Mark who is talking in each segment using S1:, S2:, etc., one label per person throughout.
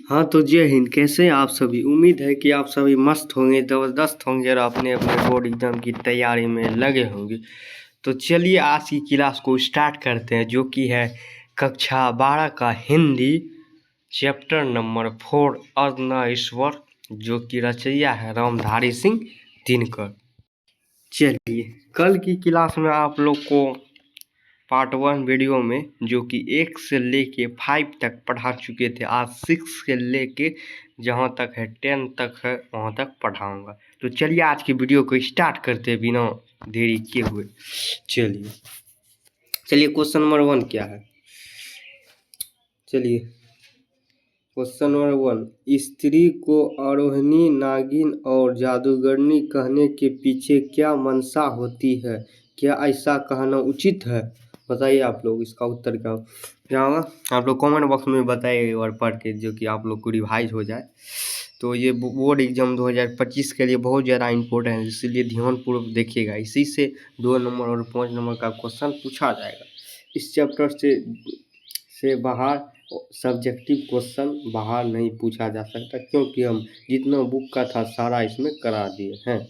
S1: हाँ तो जय हिंद। कैसे हैं आप सभी? उम्मीद है कि आप सभी मस्त होंगे, ज़बरदस्त होंगे और अपने अपने बोर्ड एग्जाम की तैयारी में लगे होंगे। तो चलिए आज की क्लास को स्टार्ट करते हैं, जो कि है कक्षा 12 का हिंदी चैप्टर नंबर 4 अर्धनारीश्वर, जो कि रचयिता है रामधारी सिंह दिनकर। चलिए कल की क्लास में आप लोग को पार्ट 1 वीडियो में जो कि 1 से लेके 5 तक पढ़ा चुके थे, आज 6 से लेके जहाँ तक है 10 तक है वहाँ तक पढ़ाऊँगा। तो चलिए आज की वीडियो को स्टार्ट करते हैं बिना देरी किए हुए। चलिए क्वेश्चन नंबर 1 क्या है? चलिए क्वेश्चन नंबर 1, स्त्री को आरोहिणी, नागिन और जादूगरनी कहने के पीछे क्या मंशा होती है? क्या ऐसा कहना उचित है? बताइए आप लोग, इसका उत्तर क्या होगा? आप लोग कमेंट बॉक्स में बताइए और पढ़ के, जो कि आप लोग को रिवाइज हो जाए। तो ये बोर्ड एग्जाम 2025 के लिए बहुत ज़्यादा इम्पोर्टेंट है, इसीलिए ध्यानपूर्वक देखिएगा। इसी से 2 नंबर और 5 नंबर का क्वेश्चन पूछा जाएगा। इस चैप्टर से बाहर सब्जेक्टिव क्वेश्चन बाहर नहीं पूछा जा सकता, क्योंकि हम जितना बुक का था सारा इसमें करा दिए हैं।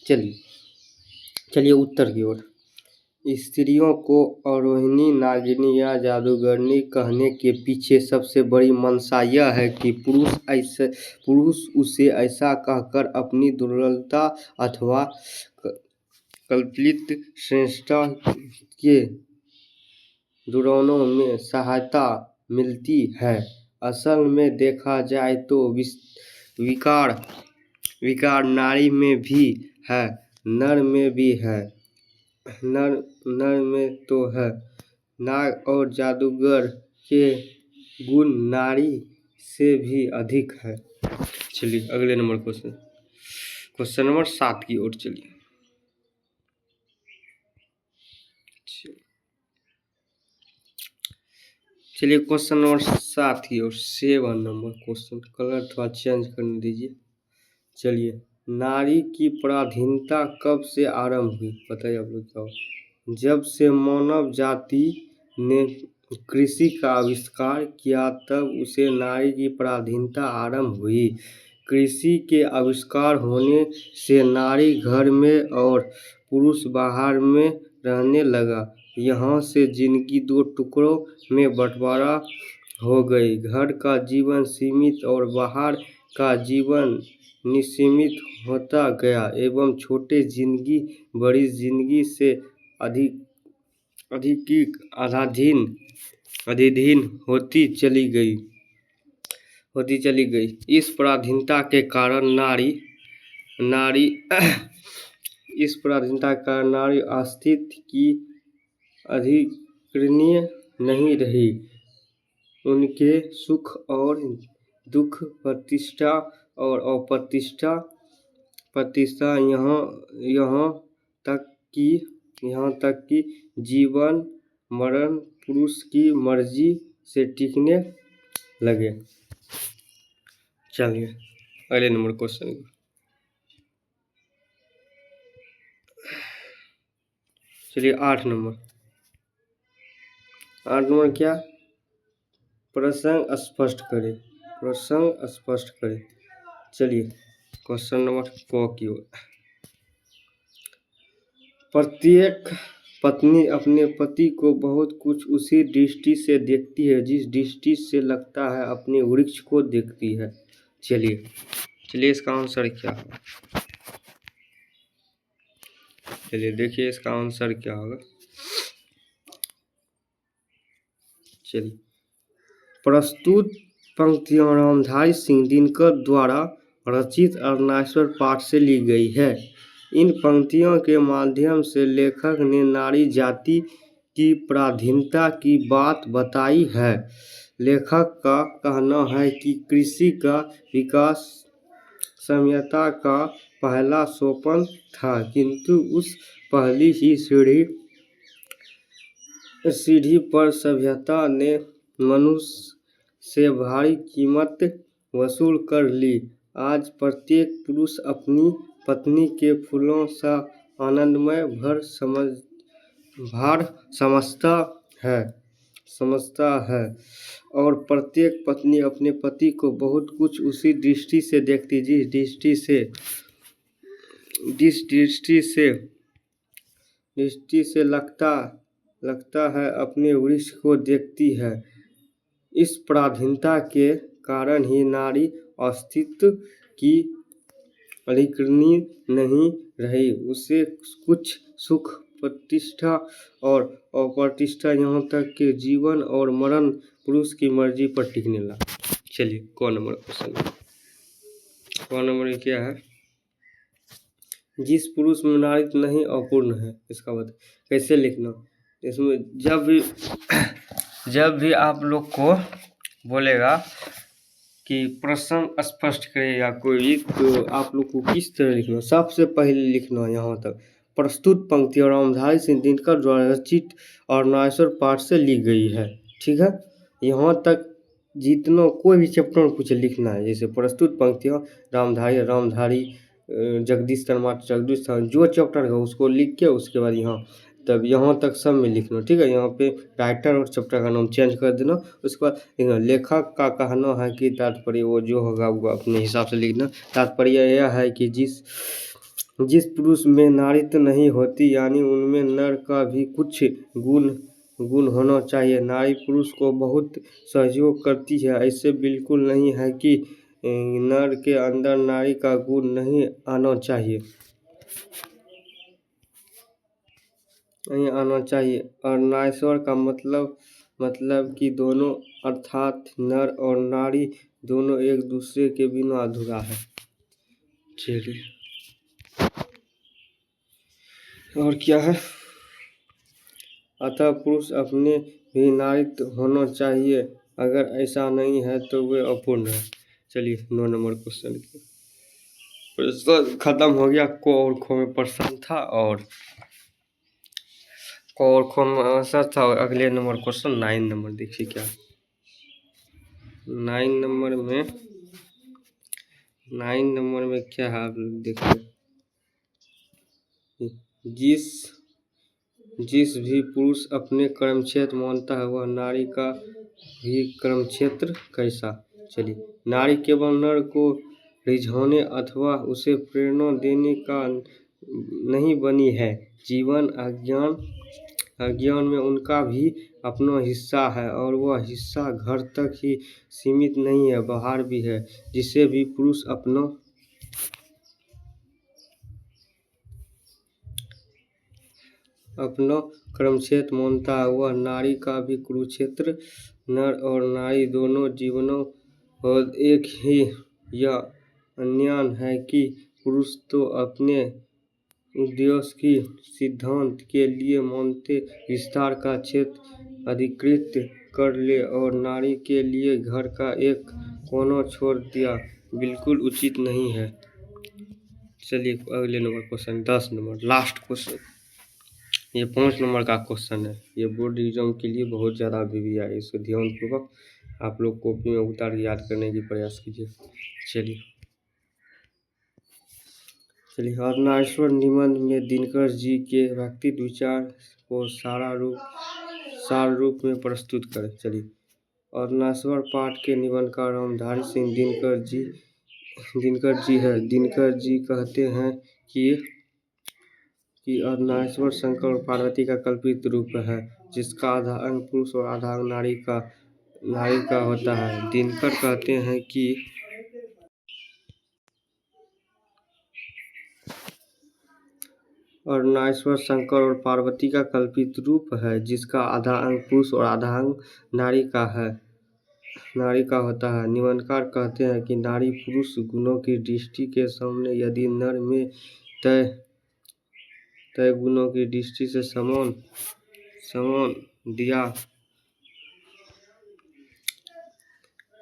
S1: चलिए उत्तर की ओर। स्त्रियों को आरोहिणी, नागिनी या जादूगरनी कहने के पीछे सबसे बड़ी मंशा यह है कि पुरुष उसे ऐसा कहकर अपनी दुर्बलता अथवा कल्पित श्रेष्ठता के दुरानों में सहायता मिलती है। असल में देखा जाए तो विकार नारी में भी है, नर में भी है। नर में तो है। नाग और जादूगर के गुण नारी से भी अधिक है। चलिए अगले नंबर क्वेश्चन नंबर 7 की ओर चलिए। चलिए क्वेश्चन नंबर 7 की ओर 7 नंबर क्वेश्चन, कलर थोड़ा चेंज करने दीजिए। चलिए, नारी की पराधीनता कब से आरंभ हुई? बताइए आप लोग क्या? जब से मानव जाति ने कृषि का आविष्कार किया तब उसे नारी की पराधीनता आरंभ हुई। कृषि के आविष्कार होने से नारी घर में और पुरुष बाहर में रहने लगा। यहाँ से जिंदगी 2 टुकड़ों में बंटवारा हो गई। घर का जीवन सीमित और बाहर का जीवन निसीमित होता गया एवं छोटे जिंदगी बड़ी जिंदगी से अधिधीन होती चली गई। इस पराधीनता के कारण नारी अस्तित्व की अधिकरणीय नहीं रही। उनके सुख और दुख, प्रतिष्ठा और अप्रतिष्ठा, यहाँ तक कि जीवन मरण पुरुष की मर्जी से टिकने लगे। चलिए अगले नंबर क्वेश्चन। चलिए 8 नंबर क्या? प्रसंग स्पष्ट करें। चलिए क्वेश्चन नंबर 4 की ओर। प्रत्येक पत्नी अपने पति को बहुत कुछ उसी दृष्टि से देखती है जिस दृष्टि से लगता है अपने वृक्ष को देखती है। चलिए इसका आंसर क्या होगा? चलिए देखिए इसका आंसर क्या होगा। चलिए, प्रस्तुत पंक्तियां रामधारी सिंह दिनकर द्वारा रचित अर्धनारीश्वर पाठ से ली गई है। इन पंक्तियों के माध्यम से लेखक ने नारी जाति की पराधीनता की बात बताई है। लेखक का कहना है कि कृषि का विकास सभ्यता का पहला सोपान था, किंतु उस पहली ही सीढ़ी पर सभ्यता ने मनुष्य से भारी कीमत वसूल कर ली। आज प्रत्येक पुरुष अपनी पत्नी के फूलों सा आनंदमय भार समझता है। समझता है और प्रत्येक पत्नी अपने पति को बहुत कुछ उसी दृष्टि से देखती, जिस दृष्टि से लगता है अपने वृक्ष को देखती है। इस पराधीनता के कारण ही नारी अस्तित्व की अधिकृणी नहीं रही। उसे कुछ सुख, प्रतिष्ठा और अप्रतिष्ठा, यहाँ तक कि जीवन और मरण पुरुष की मर्जी पर टिकने लगा। चलिए कौन नंबर क्वेश्चन, कौन नंबर क्या है? जिस पुरुष में नारी नहीं अपूर्ण है, इसका मतलब कैसे लिखना? इसमें जब भी आप लोग को बोलेगा कि प्रश्न स्पष्ट करेगा कोई, तो आप लोग को किस तरह लिखना? सबसे पहले लिखना यहाँ तक प्रस्तुत पंक्ति और रामधारी सिंह दिनकर द्वारा रचित और नागेश्वर पाठ से ली गई है। ठीक है, यहाँ तक जितना कोई भी चैप्टर में कुछ लिखना है, जैसे प्रस्तुत पंक्तियाँ रामधारी जगदीश शर्मा जो चैप्टर है उसको लिख के उसके बाद तब यहाँ तक सब में लिखना। ठीक है, यहाँ पे राइटर और चैप्टर का नाम चेंज कर देना। उसके बाद लेखक का कहना है कि तात्पर्य वो जो होगा वो अपने हिसाब से लिखना। तात्पर्य यह है कि जिस पुरुष में नारीत्व नहीं होती, यानी उनमें नर का भी कुछ गुण होना चाहिए। नारी पुरुष को बहुत सहयोग करती है। ऐसे बिल्कुल नहीं है कि नर के अंदर नारी का गुण नहीं आना चाहिए, और नारीश्वर का मतलब कि दोनों अर्थात नर और नारी दोनों एक दूसरे के बिना अधूरा है। चलिए और क्या है? अतः पुरुष अपने भी नारीत्व होना चाहिए, अगर ऐसा नहीं है तो वे अपूर्ण है। चलिए 9 नंबर क्वेश्चन खत्म हो गया। को और खो में प्रश्न था और और खो में आंसर था। और अगले नंबर क्वेश्चन 9 नंबर देखिए क्या 9 नंबर में क्या है, आप देखिए। जिस भी पुरुष अपने कर्मक्षेत्र मानता है वह नारी का भी कर्मक्षेत्र कैसा? चलिए, नारी केवल नर को रिझाने अथवा उसे प्रेरणा देने का नहीं बनी है। जीवन अज्ञान में उनका भी अपना हिस्सा है, और वह हिस्सा घर तक ही सीमित नहीं है, बाहर भी है। जिसे भी पुरुष अपना कर्मक्षेत्र मानता है वह नारी का भी कुरुक्षेत्र। नर और नारी दोनों जीवनों और एक ही यह अन्याय है कि पुरुष तो अपने उद्देश्य की सिद्धांत के लिए मानते विस्तार का क्षेत्र अधिकृत कर ले, और नारी के लिए घर का एक कोना छोड़ दिया बिल्कुल उचित नहीं है। चलिए अगले number question 10 number last question. ये 5 नंबर का क्वेश्चन है। ये बोर्ड एग्जाम के लिए बहुत ज़्यादा भी है, इसको ध्यानपूर्वक आप लोग कॉपी में उतार याद करने की प्रयास कीजिए। चलिए नागेश्वर निबंध में दिनकर जी के व्यक्तित्व विचार को सार रूप में प्रस्तुत करें। चलिए, और नागेश्वर पाठ के निबंधकार रामधारी सिंह दिनकर जी है। दिनकर जी कहते हैं कि नागेश्वर शंकर और पार्वती का कल्पित रूप है, जिसका आधा अंग पुरुष और आधा अंग नारी का होता है। दिनकर कहते हैं कि और नागेश्वर शंकर और पार्वती का कल्पित रूप है, जिसका आधा अंग पुरुष और आधा अंग नारी का होता है। निबंधकार कहते हैं कि नारी पुरुष गुणों की दृष्टि के सामने यदि नर में तय गुणों की दृष्टि से समान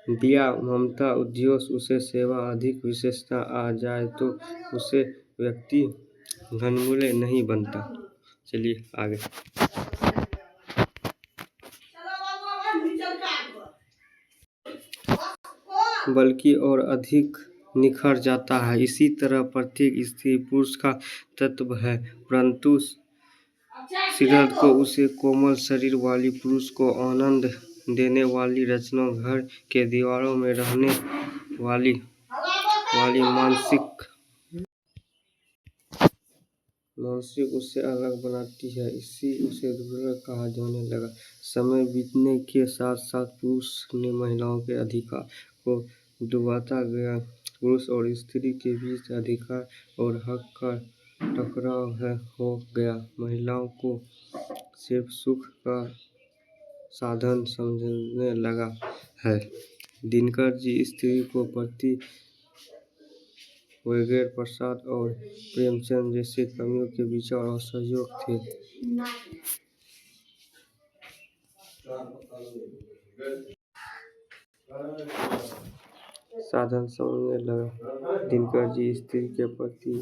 S1: दिया ममता उद्देश्य उसे सेवा अधिक विशेषता आ जाए तो उसे व्यक्ति घनमूल्य नहीं बनता। चलिए आगे। बल्कि और अधिक निखर जाता है। इसी तरह प्रत्येक स्त्री पुरुष का तत्व है, परंतु सिद्धार्थ को उसे कोमल शरीर वाली पुरुष को आनंद देने वाली रचना घर के दीवारों में रहने वाली मानसिक उससे अलग बनाती है। इसी उसे दुर्लभ कहा जाने लगा। समय बीतने के साथ साथ पुरुष ने महिलाओं के अधिकार को दबाता गया। पुरुष और स्त्री के बीच अधिकार और हक का टकराव हो गया। महिलाओं को सिर्फ सुख का साधन समझने लगा है। दिनकर जी स्त्री को पति वगैरह प्रसाद और प्रेमचंद जैसे कवियों के विचार और सहयोग थे। साधन समझने लगा। दिनकर जी स्त्री के पति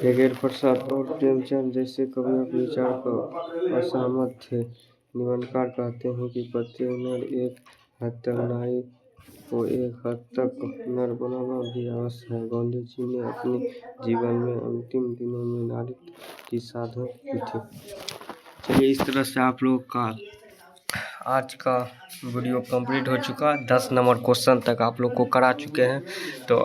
S1: वगैरह प्रसाद और प्रेमचंद जैसे कवियों के विचार का असहमत थे। निबंधकार कहते हैं कि पति नर एक हद तक नारी को एक हद तक नर बनाना भी आवश्यक है। गांधी जी ने अपने जीवन में अंतिम दिनों में नारीत्व की साधना की थी। चलिए, इस तरह से आप लोग का आज का वीडियो कंप्लीट हो चुका। 10 नंबर क्वेश्चन तक आप लोग को करा चुके हैं। तो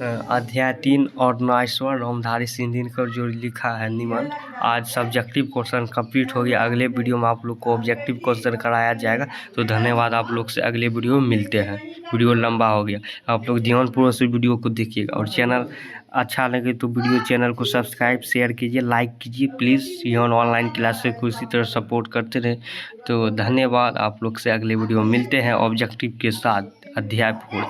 S1: अध्याय 3 और नागेश्वर रामधारी सिंह दिनकर जो लिखा है निबंध, आज सब्जेक्टिव क्वेश्चन कंप्लीट हो गया। अगले वीडियो में आप लोग को ऑब्जेक्टिव क्वेश्चन कराया जाएगा। तो धन्यवाद, आप लोग से अगले वीडियो में मिलते हैं। वीडियो लंबा हो गया, आप लोग ध्यानपूर्वक से वीडियो को देखिएगा। और चैनल अच्छा लगे तो चैनल को सब्सक्राइब शेयर कीजिए, लाइक कीजिए प्लीज़। यहाँ ऑनलाइन क्लासेस को इसी तरह सपोर्ट करते रहे। तो धन्यवाद, आप लोग से अगले वीडियो में मिलते हैं ऑब्जेक्टिव के साथ अध्याय 4।